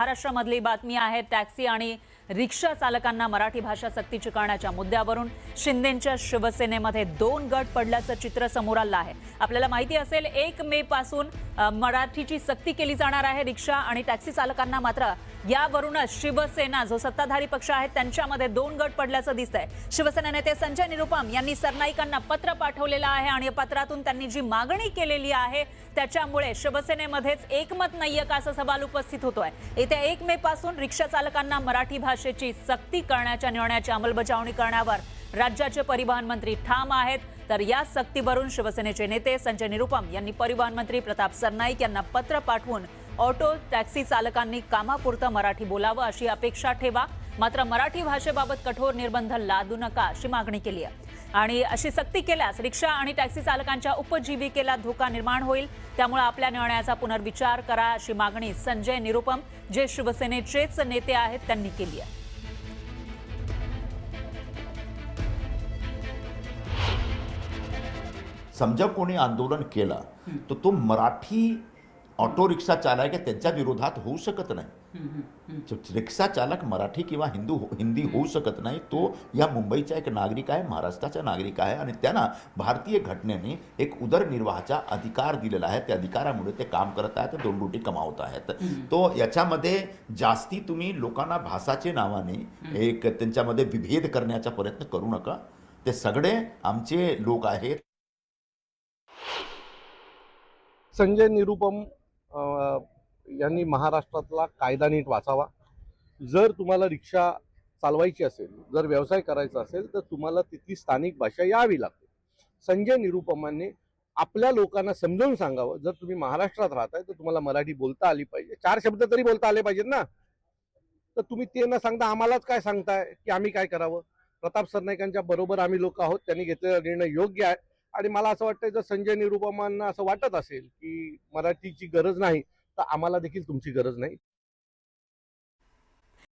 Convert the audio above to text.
महाराष्ट्रामधली बातमी आहे। टॅक्सी आणि रिक्षा चालकांना मराठी भाषा सक्तीची करण्याच्या मुद्द्यावरून शिंदेंच्या शिवसेनेमध्ये दोन गट पडल्याचं चित्र समोर आलं आहे। आपल्याला माहिती असेल 1 मे पासून मराठीची सक्ती केली जाणार आहे। रिक्षा आणि टॅक्सी चालकांना मात्र यावरूनच शिवसेना जो सत्ताधारी पक्ष आहे त्यांच्यामध्ये दोन गट पडल्याचं दिसतंय। शिवसेना नेते संजय निरुपम यांनी सरनाईकांना पत्र पाठवलेलं आहे आणि पत्रातून त्यांनी जी मागणी केलेली आहे त्याच्यामुळे शिवसेनेमध्येच एकमत नाहीये का असा सवाल उपस्थित होतोय। येत्या 1 मे पासून रिक्षा चालकांना मराठी भाषेची सक्ती करण्याच्या निर्णयाची अंमलबजावणी करण्यावर राज्याचे परिवहन मंत्री ठाम आहेत। तर या सक्तीवरून शिवसेनेचे नेते संजय निरुपम यांनी परिवहन मंत्री प्रताप सरनाईक यांना पत्र पाठवून ऑटो टॅक्सी चालकांनी कामापुरतं मराठी बोलावं अशी अपेक्षा ठेवा, मात्र मराठी भाषेबाबत कठोर निर्बंध लादू नका अशी मागणी केली आहे। आणि अशी सक्ती केल्यास रिक्षा आणि टॅक्सी चालकांच्या उपजीविकेला धोका निर्माण होईल, त्यामुळे आपल्या निर्णयाचा पुनर्विचार करा अशी मागणी संजय निरुपम जे शिवसेनेचेच नेते आहेत त्यांनी केली आहे। समजा कोणी आंदोलन केलं तर तो मराठी ऑटो रिक्षा चालक आहे त्यांच्या विरोधात होऊ शकत नाही। रिक्षा चालक मराठी किंवा हिंदी होऊ शकत नाही। तो या मुंबईचा एक नागरिक आहे, महाराष्ट्राचा नागरिक आहे आणि त्यांना भारतीय घटनेने एक उदरनिर्वाहाचा अधिकार दिलेला आहे। त्या अधिकारामुळे ते काम करत आहेत, दोन रोटी कमावत आहेत। तो याच्यामध्ये जास्ती तुम्ही लोकांना भाषाचे नावाने एक त्यांच्यामध्ये विभेद करण्याचा प्रयत्न करू नका। ते सगळे आमचे लोक आहेत। संजय निरुपम यांनी महाराष्ट्रातला कायदा नीट वाचावा। जर तुम्हाला रिक्षा चालवायची असेल, जर व्यवसाय करायचा असेल तर तुम्हाला तिथली स्थानिक भाषा यावी लागते। संजय निरुपमांनी आपल्या लोकांना समजावून सांगावं, जर तुम्ही महाराष्ट्रात राहताय तर तुम्हाला मराठी बोलता आली पाहिजे, 4 शब्द तरी बोलता आले पाहिजेत ना। तर तुम्ही ते न सांगता आम्हालाच काय सांगताय की आम्ही काय करावं? प्रताप सरनाईकांच्या बरोबर आम्ही लोक आहोत, त्यांनी घेतलेला निर्णय योग्य आहे। आणि मला असं वाटतं जर संजय निरुपमांना असं वाटत असेल की मराठीची गरज नाही तर आम्हाला देखील तुमची गरज नाही।